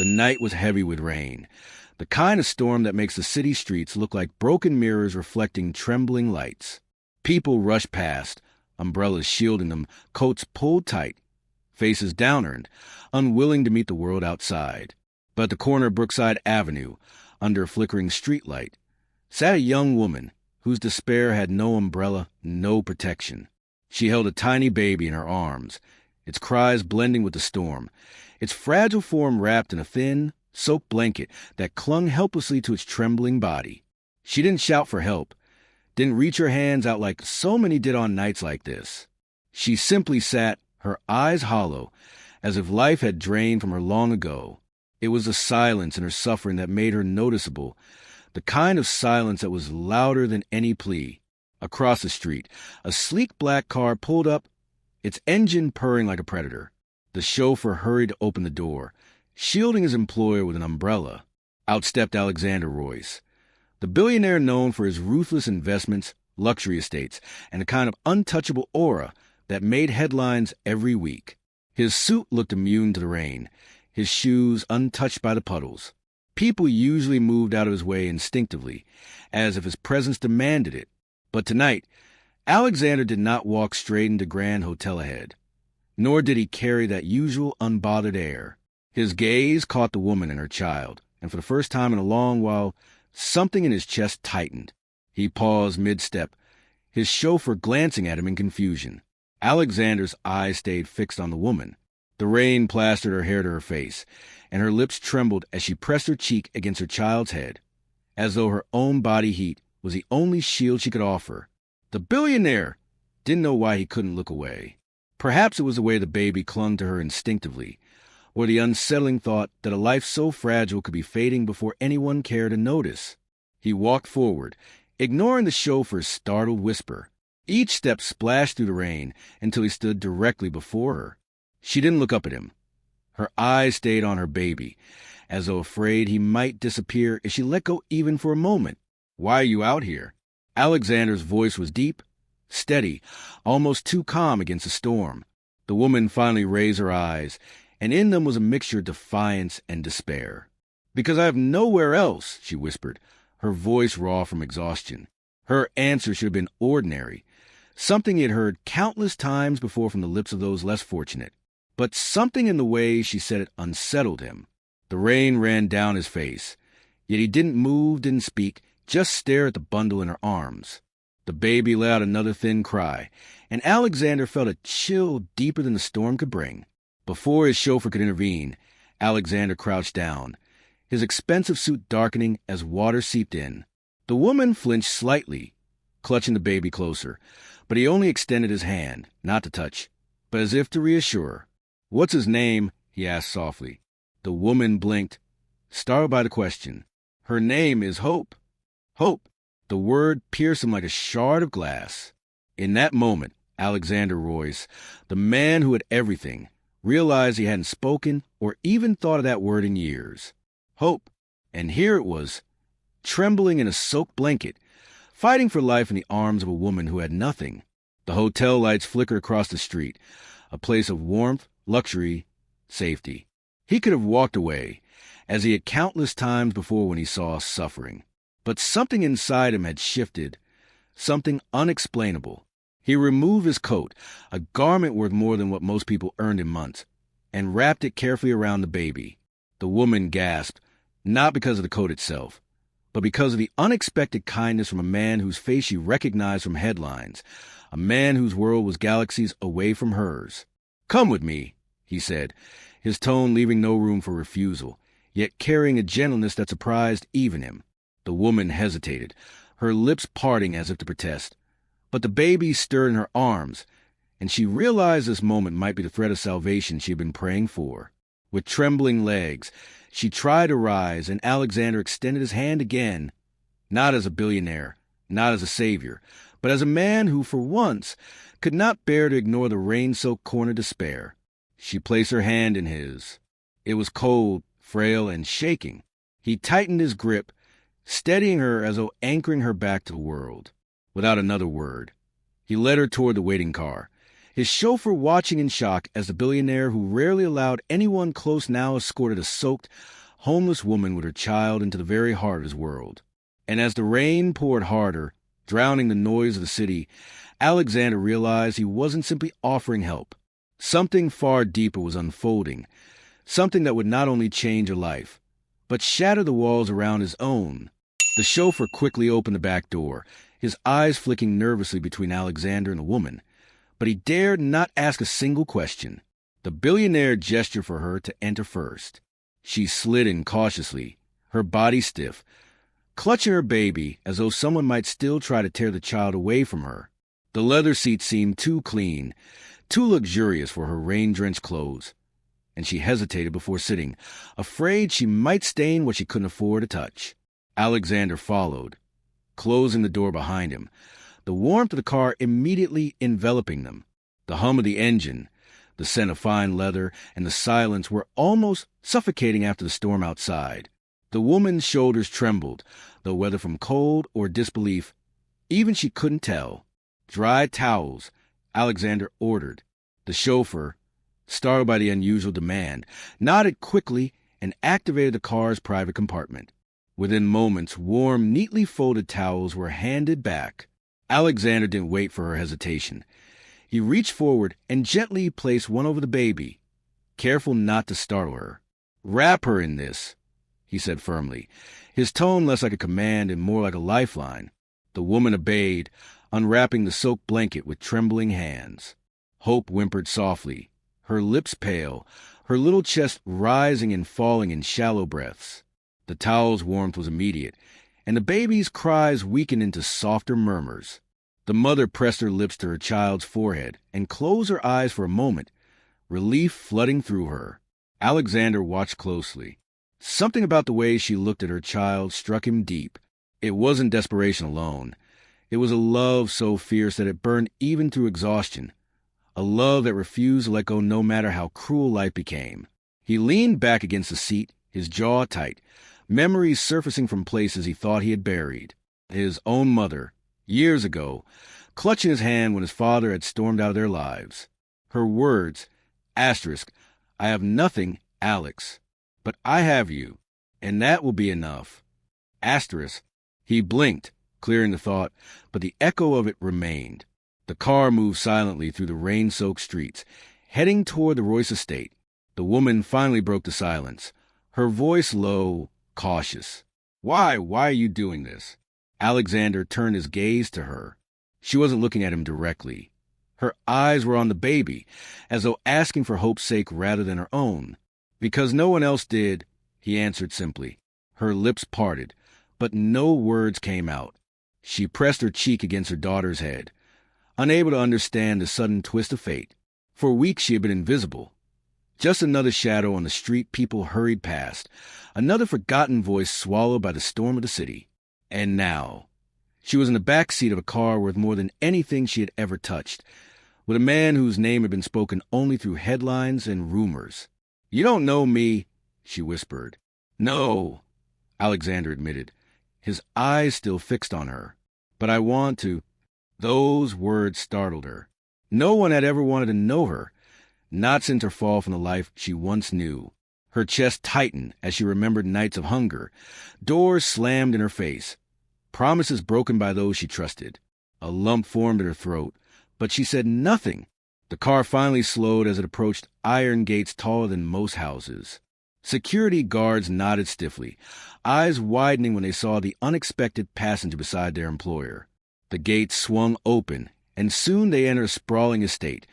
The night was heavy with rain, the kind of storm that makes the city streets look like broken mirrors reflecting trembling lights. People rushed past, umbrellas shielding them, coats pulled tight, faces downturned, unwilling to meet the world outside. But at the corner of Brookside Avenue, under a flickering streetlight, sat a young woman whose despair had no umbrella, no protection. She held a tiny baby in her arms, its cries blending with the storm, its fragile form wrapped in a thin, soaked blanket that clung helplessly to its trembling body. She didn't shout for help, didn't reach her hands out like so many did on nights like this. She simply sat, her eyes hollow, as if life had drained from her long ago. It was the silence in her suffering that made her noticeable, the kind of silence that was louder than any plea. Across the street, a sleek black car pulled up, its engine purring like a predator. The chauffeur hurried to open the door, shielding his employer with an umbrella. Out stepped Alexander Royce, the billionaire known for his ruthless investments, luxury estates, and a kind of untouchable aura that made headlines every week. His suit looked immune to the rain, his shoes untouched by the puddles. People usually moved out of his way instinctively, as if his presence demanded it. But tonight, Alexander did not walk straight into Grand Hotel ahead, nor did he carry that usual unbothered air. His gaze caught the woman and her child, and for the first time in a long while, something in his chest tightened. He paused mid-step, his chauffeur glancing at him in confusion. Alexander's eyes stayed fixed on the woman. The rain plastered her hair to her face, and her lips trembled as she pressed her cheek against her child's head, as though her own body heat was the only shield she could offer. The billionaire didn't know why he couldn't look away. Perhaps it was the way the baby clung to her instinctively, or the unsettling thought that a life so fragile could be fading before anyone cared to notice. He walked forward, ignoring the chauffeur's startled whisper. Each step splashed through the rain until he stood directly before her. She didn't look up at him. Her eyes stayed on her baby, as though afraid he might disappear if she let go even for a moment. "Why are you out here?" Alexander's voice was deep, steady, almost too calm against the storm. The woman finally raised her eyes, and in them was a mixture of defiance and despair. "Because I have nowhere else," she whispered, her voice raw from exhaustion. Her answer should have been ordinary, something he had heard countless times before from the lips of those less fortunate. But something in the way she said it unsettled him. The rain ran down his face, yet he didn't move, didn't speak, just stared at the bundle in her arms. The baby let out another thin cry, and Alexander felt a chill deeper than the storm could bring. Before his chauffeur could intervene, Alexander crouched down, his expensive suit darkening as water seeped in. The woman flinched slightly, clutching the baby closer, but he only extended his hand, not to touch, but as if to reassure her. "What's his name?" he asked softly. The woman blinked, startled by the question. "Her name is Hope." Hope! The word pierced him like a shard of glass. In that moment, Alexander Royce, the man who had everything, realized he hadn't spoken or even thought of that word in years. Hope. And here it was, trembling in a soaked blanket, fighting for life in the arms of a woman who had nothing. The hotel lights flickered across the street, a place of warmth, luxury, safety. He could have walked away, as he had countless times before when he saw suffering. But something inside him had shifted, something unexplainable. He removed his coat, a garment worth more than what most people earned in months, and wrapped it carefully around the baby. The woman gasped, not because of the coat itself, but because of the unexpected kindness from a man whose face she recognized from headlines, a man whose world was galaxies away from hers. "Come with me," he said, his tone leaving no room for refusal, yet carrying a gentleness that surprised even him. The woman hesitated, her lips parting as if to protest. But the baby stirred in her arms, and she realized this moment might be the thread of salvation she had been praying for. With trembling legs, she tried to rise, and Alexander extended his hand again, not as a billionaire, not as a savior, but as a man who, for once, could not bear to ignore the rain-soaked corner of despair. She placed her hand in his. It was cold, frail, and shaking. He tightened his grip, steadying her as though anchoring her back to the world. Without another word, he led her toward the waiting car, his chauffeur watching in shock as the billionaire who rarely allowed anyone close now escorted a soaked, homeless woman with her child into the very heart of his world. And as the rain poured harder, drowning the noise of the city, Alexander realized he wasn't simply offering help. Something far deeper was unfolding, something that would not only change a life, but shatter the walls around his own. The chauffeur quickly opened the back door, his eyes flicking nervously between Alexander and the woman, but he dared not ask a single question. The billionaire gestured for her to enter first. She slid in cautiously, her body stiff, clutching her baby as though someone might still try to tear the child away from her. The leather seat seemed too clean, too luxurious for her rain-drenched clothes, and she hesitated before sitting, afraid she might stain what she couldn't afford to touch. Alexander followed, closing the door behind him, the warmth of the car immediately enveloping them. The hum of the engine, the scent of fine leather, and the silence were almost suffocating after the storm outside. The woman's shoulders trembled, though whether from cold or disbelief, even she couldn't tell. "Dry towels," Alexander ordered. The chauffeur, startled by the unusual demand, nodded quickly and activated the car's private compartment. Within moments, warm, neatly folded towels were handed back. Alexander didn't wait for her hesitation. He reached forward and gently placed one over the baby, careful not to startle her. "Wrap her in this," he said firmly, his tone less like a command and more like a lifeline. The woman obeyed, unwrapping the soaked blanket with trembling hands. Hope whimpered softly, her lips pale, her little chest rising and falling in shallow breaths. The towel's warmth was immediate, and the baby's cries weakened into softer murmurs. The mother pressed her lips to her child's forehead and closed her eyes for a moment, relief flooding through her. Alexander watched closely. Something about the way she looked at her child struck him deep. It wasn't desperation alone. It was a love so fierce that it burned even through exhaustion, a love that refused to let go no matter how cruel life became. He leaned back against the seat, his jaw tight, memories surfacing from places he thought he had buried. His own mother, years ago, clutching his hand when his father had stormed out of their lives. Her words, asterisk, "I have nothing, Alex, but I have you, and that will be enough." Asterisk. He blinked, clearing the thought, but the echo of it remained. The car moved silently through the rain-soaked streets, heading toward the Royce estate. The woman finally broke the silence, her voice low, cautious. Why are you doing this?" Alexander turned his gaze to her. She wasn't looking at him directly. Her eyes were on the baby, as though asking for hope's sake rather than her own. "Because no one else did," he answered simply. Her lips parted, but no words came out. She pressed her cheek against her daughter's head, unable to understand the sudden twist of fate. For weeks she had been invisible. Just another shadow on the street people hurried past, another forgotten voice swallowed by the storm of the city. And now, she was in the back seat of a car worth more than anything she had ever touched, with a man whose name had been spoken only through headlines and rumors. "You don't know me," she whispered. "No," Alexander admitted, his eyes still fixed on her. "But I want to." Those words startled her. No one had ever wanted to know her, not since her fall from the life she once knew. Her chest tightened as she remembered nights of hunger, doors slammed in her face, promises broken by those she trusted. A lump formed in her throat, but she said nothing. The car finally slowed as it approached iron gates taller than most houses. Security guards nodded stiffly, eyes widening when they saw the unexpected passenger beside their employer. The gates swung open, and soon they entered a sprawling estate,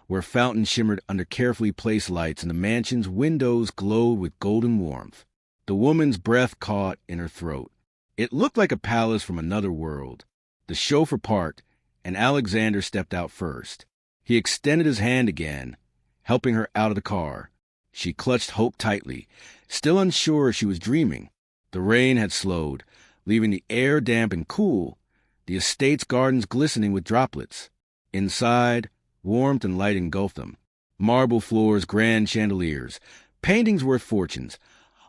where fountains shimmered under carefully placed lights and the mansion's windows glowed with golden warmth. The woman's breath caught in her throat. It looked like a palace from another world. The chauffeur parked, and Alexander stepped out first. He extended his hand again, helping her out of the car. She clutched Hope tightly, still unsure if she was dreaming. The rain had slowed, leaving the air damp and cool, the estate's gardens glistening with droplets. Inside, warmth and light engulfed them. Marble floors, grand chandeliers, paintings worth fortunes.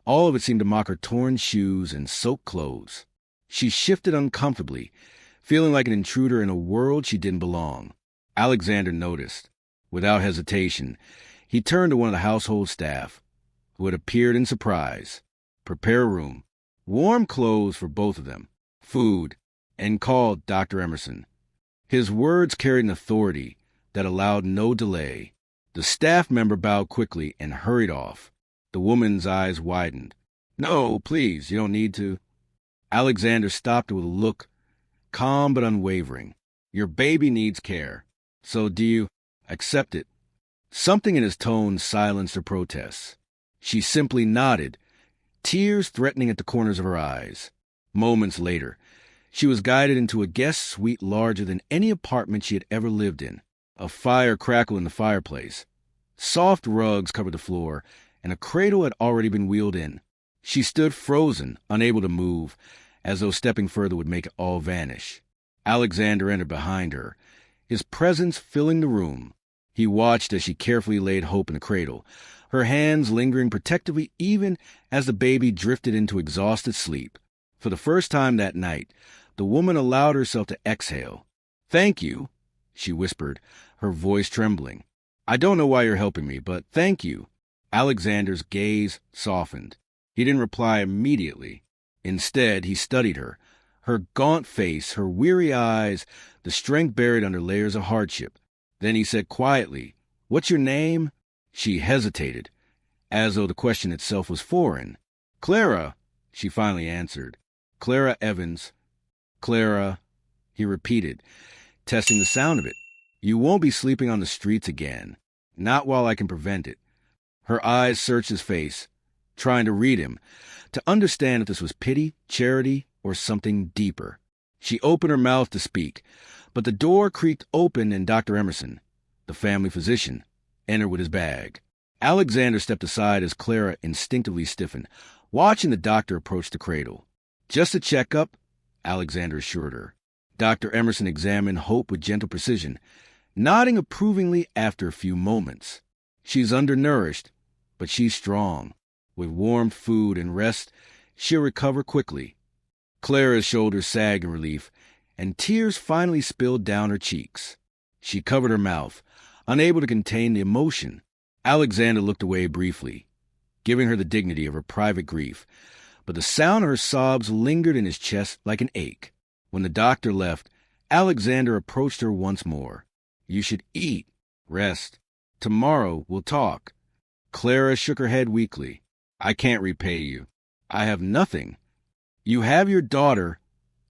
All of it seemed to mock her torn shoes and soaked clothes. She shifted uncomfortably, feeling like an intruder in a world she didn't belong. Alexander noticed. Without hesitation, he turned to one of the household staff, who had appeared in surprise. Prepare a room, warm clothes for both of them, food, and called Dr. Emerson. His words carried an authority that allowed no delay. The staff member bowed quickly and hurried off. The woman's eyes widened. "No, please, you don't need to." Alexander stopped her with a look, calm but unwavering. "Your baby needs care. So do you accept it?" Something in his tone silenced her protests. She simply nodded, tears threatening at the corners of her eyes. Moments later, she was guided into a guest suite larger than any apartment she had ever lived in. A fire crackled in the fireplace. Soft rugs covered the floor, and a cradle had already been wheeled in. She stood frozen, unable to move, as though stepping further would make it all vanish. Alexander entered behind her, his presence filling the room. He watched as she carefully laid Hope in the cradle, her hands lingering protectively even as the baby drifted into exhausted sleep. For the first time that night, the woman allowed herself to exhale. "Thank you," she whispered, her voice trembling. "I don't know why you're helping me, but thank you." Alexander's gaze softened. He didn't reply immediately. Instead, he studied her, her gaunt face, her weary eyes, the strength buried under layers of hardship. Then he said quietly, "What's your name?" She hesitated, as though the question itself was foreign. "Clara," she finally answered. "Clara Evans." "Clara," he repeated, testing the sound of it. "You won't be sleeping on the streets again. Not while I can prevent it." Her eyes searched his face, trying to read him, to understand if this was pity, charity, or something deeper. She opened her mouth to speak, but the door creaked open and Dr. Emerson, the family physician, entered with his bag. Alexander stepped aside as Clara instinctively stiffened, watching the doctor approach the cradle. "Just a checkup," Alexander assured her. Dr. Emerson examined Hope with gentle precision, nodding approvingly after a few moments. "She's undernourished, but she's strong. With warm food and rest, she'll recover quickly." Clara's shoulders sagged in relief, and tears finally spilled down her cheeks. She covered her mouth, unable to contain the emotion. Alexander looked away briefly, giving her the dignity of her private grief, but the sound of her sobs lingered in his chest like an ache. When the doctor left, Alexander approached her once more. "You should eat, rest. Tomorrow we'll talk." Clara shook her head weakly. "I can't repay you. I have nothing." "You have your daughter,"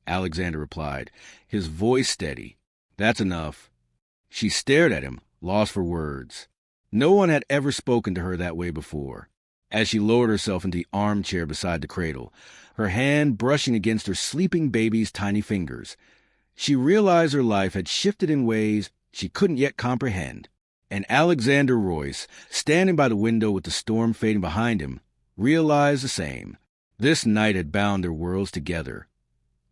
Alexander replied, his voice steady. "That's enough." She stared at him, lost for words. No one had ever spoken to her that way before. As she lowered herself into the armchair beside the cradle, her hand brushing against her sleeping baby's tiny fingers, she realized her life had shifted in ways she couldn't yet comprehend. And Alexander Royce, standing by the window with the storm fading behind him, realized the same. This night had bound their worlds together.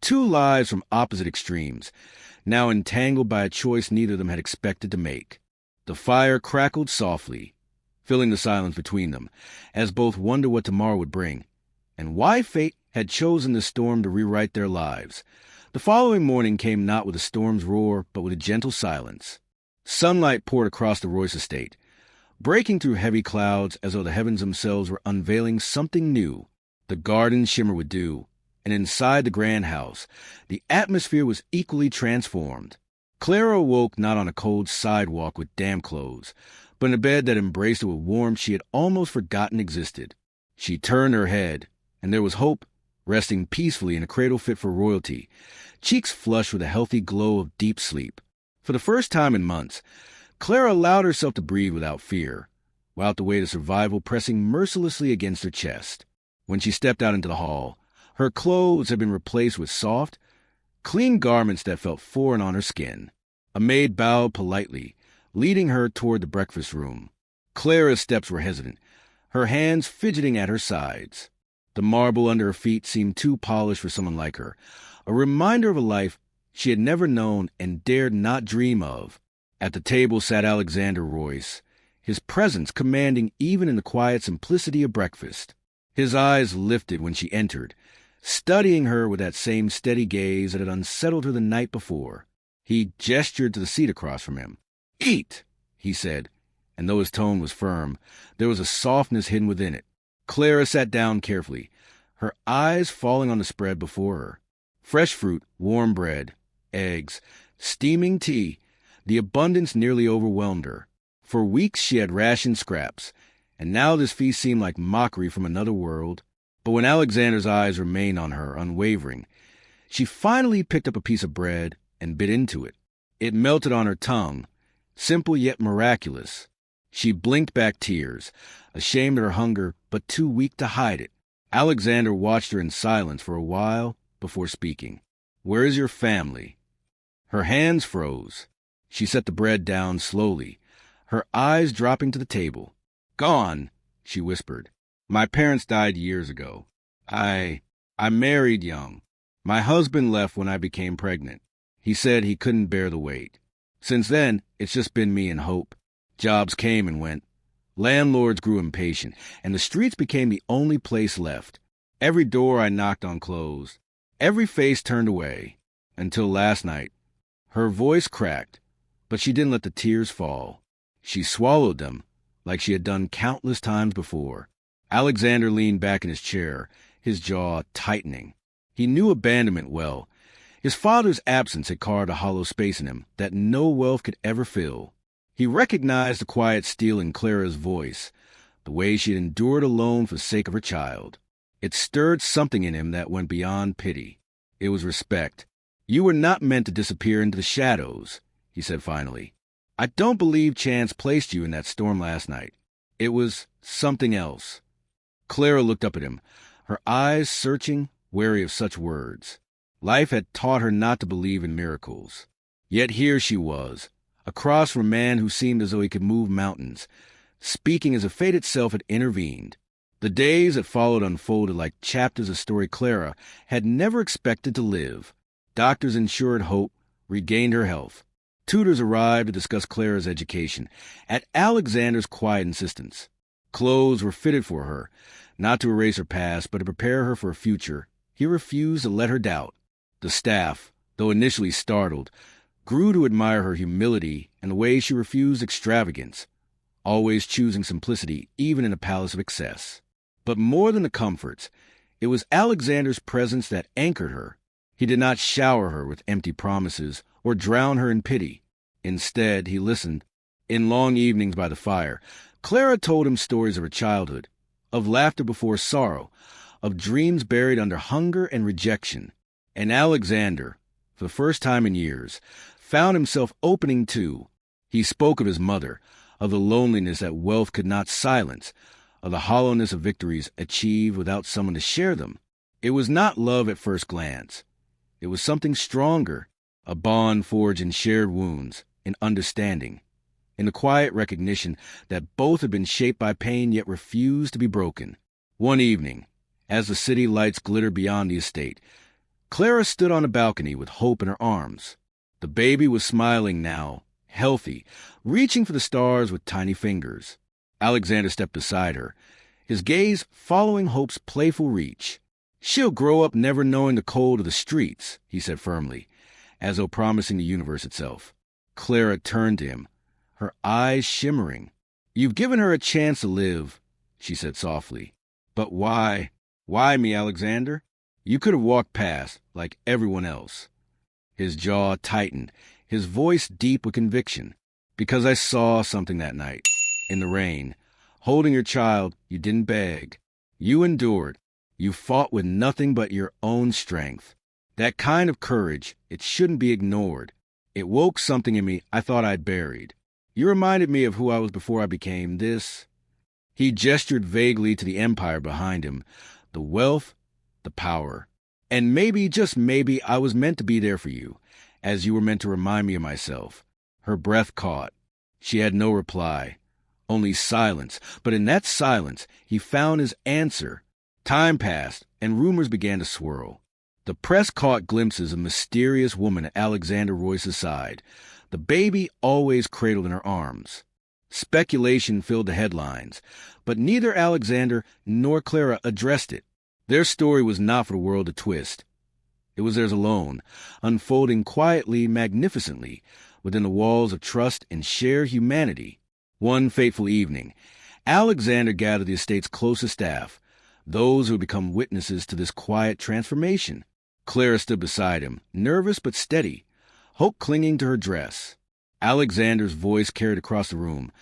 Two lives from opposite extremes, now entangled by a choice neither of them had expected to make. The fire crackled softly, filling the silence between them, as both wondered what tomorrow would bring, and why fate had chosen the storm to rewrite their lives. The following morning came not with a storm's roar, but with a gentle silence. Sunlight poured across the Royce estate, breaking through heavy clouds as though the heavens themselves were unveiling something new. The gardens shimmered with dew, and inside the grand house, the atmosphere was equally transformed. Clara awoke not on a cold sidewalk with damp clothes, but in a bed that embraced her with warmth she had almost forgotten existed. She turned her head, and there was Hope, resting peacefully in a cradle fit for royalty, cheeks flushed with a healthy glow of deep sleep. For the first time in months, Clara allowed herself to breathe without fear, without the weight of survival pressing mercilessly against her chest. When she stepped out into the hall, her clothes had been replaced with soft, clean garments that felt foreign on her skin. A maid bowed politely, leading her toward the breakfast room. Clara's steps were hesitant, her hands fidgeting at her sides. The marble under her feet seemed too polished for someone like her, a reminder of a life she had never known and dared not dream of. At the table sat Alexander Royce, his presence commanding even in the quiet simplicity of breakfast. His eyes lifted when she entered, studying her with that same steady gaze that had unsettled her the night before. He gestured to the seat across from him. "Eat," he said, and though his tone was firm, there was a softness hidden within it. Clara sat down carefully, her eyes falling on the spread before her. Fresh fruit, warm bread, eggs, steaming tea. The abundance nearly overwhelmed her. For weeks she had rationed scraps, and now this feast seemed like mockery from another world. But when Alexander's eyes remained on her, unwavering, she finally picked up a piece of bread and bit into it. It melted on her tongue, simple yet miraculous. She blinked back tears, ashamed of her hunger, but too weak to hide it. Alexander watched her in silence for a while before speaking. "Where is your family?" Her hands froze. She set the bread down slowly, her eyes dropping to the table. "Gone," she whispered. "My parents died years ago. I married young. My husband left when I became pregnant. He said he couldn't bear the weight. Since then, it's just been me and Hope. Jobs came and went. Landlords grew impatient, and the streets became the only place left. Every door I knocked on closed. Every face turned away. Until last night." Her voice cracked, but she didn't let the tears fall. She swallowed them, like she had done countless times before. Alexander leaned back in his chair, his jaw tightening. He knew abandonment well. His father's absence had carved a hollow space in him that no wealth could ever fill. He recognized the quiet steel in Clara's voice, the way she had endured alone for the sake of her child. It stirred something in him that went beyond pity. It was respect. "You were not meant to disappear into the shadows," he said finally. "I don't believe chance placed you in that storm last night. It was something else." Clara looked up at him, her eyes searching, wary of such words. Life had taught her not to believe in miracles. Yet here she was, across from a man who seemed as though he could move mountains, speaking as if fate itself had intervened. The days that followed unfolded like chapters of story Clara had never expected to live. Doctors ensured Hope regained her health. Tutors arrived to discuss Clara's education, at Alexander's quiet insistence. Clothes were fitted for her, not to erase her past, but to prepare her for a future. He refused to let her doubt. The staff, though initially startled, grew to admire her humility and the way she refused extravagance, always choosing simplicity even in a palace of excess. But more than the comforts, it was Alexander's presence that anchored her. He did not shower her with empty promises or drown her in pity. Instead, he listened. In long evenings by the fire, Clara told him stories of her childhood, of laughter before sorrow, of dreams buried under hunger and rejection. And Alexander, for the first time in years, found himself opening too. He spoke of his mother, of the loneliness that wealth could not silence, of the hollowness of victories achieved without someone to share them. It was not love at first glance. It was something stronger, a bond forged in shared wounds, in understanding, in the quiet recognition that both had been shaped by pain yet refused to be broken. One evening, as the city lights glittered beyond the estate, Clara stood on a balcony with Hope in her arms. The baby was smiling now, healthy, reaching for the stars with tiny fingers. Alexander stepped beside her, his gaze following Hope's playful reach. "She'll grow up never knowing the cold of the streets," he said firmly, as though promising the universe itself. Clara turned to him, her eyes shimmering. "You've given her a chance to live," she said softly. "But why? Why me, Alexander? You could have walked past, like everyone else." His jaw tightened, his voice deep with conviction. "Because I saw something that night, in the rain. Holding your child, you didn't beg. You endured. You fought with nothing but your own strength. That kind of courage, it shouldn't be ignored. It woke something in me I thought I'd buried. You reminded me of who I was before I became this." He gestured vaguely to the empire behind him, the wealth, the power. "And maybe, just maybe, I was meant to be there for you, as you were meant to remind me of myself." Her breath caught. She had no reply, only silence. But in that silence, he found his answer. Time passed, and rumors began to swirl. The press caught glimpses of a mysterious woman at Alexander Royce's side, the baby always cradled in her arms. Speculation filled the headlines, but neither Alexander nor Clara addressed it. Their story was not for the world to twist. It was theirs alone, unfolding quietly, magnificently, within the walls of trust and shared humanity. One fateful evening, Alexander gathered the estate's closest staff, those who had become witnesses to this quiet transformation. Clara stood beside him, nervous but steady, hope clinging to her dress. Alexander's voice carried across the room,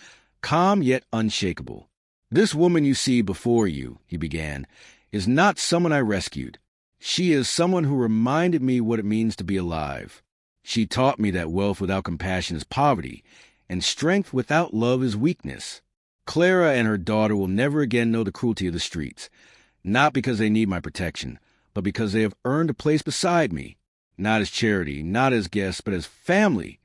calm yet unshakable. "This woman you see before you," he began, "is not someone I rescued. She is someone who reminded me what it means to be alive. She taught me that wealth without compassion is poverty, and strength without love is weakness. Clara and her daughter will never again know the cruelty of the streets, not because they need my protection, but because they have earned a place beside me, not as charity, not as guests, but as family."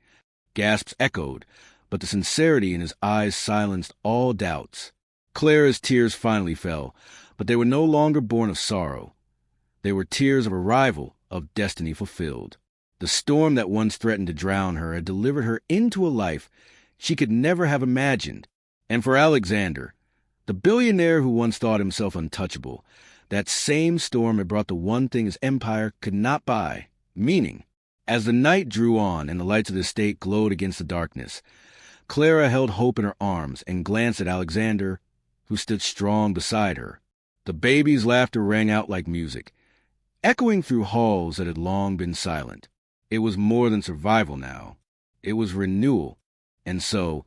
Gasps echoed, but the sincerity in his eyes silenced all doubts. Clara's tears finally fell, but they were no longer born of sorrow. They were tears of arrival, of destiny fulfilled. The storm that once threatened to drown her had delivered her into a life she could never have imagined. And for Alexander, the billionaire who once thought himself untouchable, that same storm had brought the one thing his empire could not buy: meaning. As the night drew on and the lights of the estate glowed against the darkness, Clara held hope in her arms and glanced at Alexander, who stood strong beside her. The baby's laughter rang out like music, echoing through halls that had long been silent. It was more than survival now. It was renewal. And so,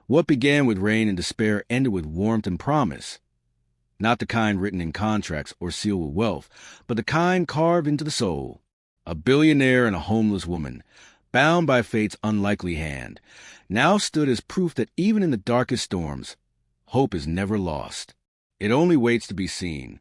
what began with rain and despair ended with warmth and promise. Not the kind written in contracts or sealed with wealth, but the kind carved into the soul. A billionaire and a homeless woman, bound by fate's unlikely hand, now stood as proof that even in the darkest storms, hope is never lost. It only waits to be seen.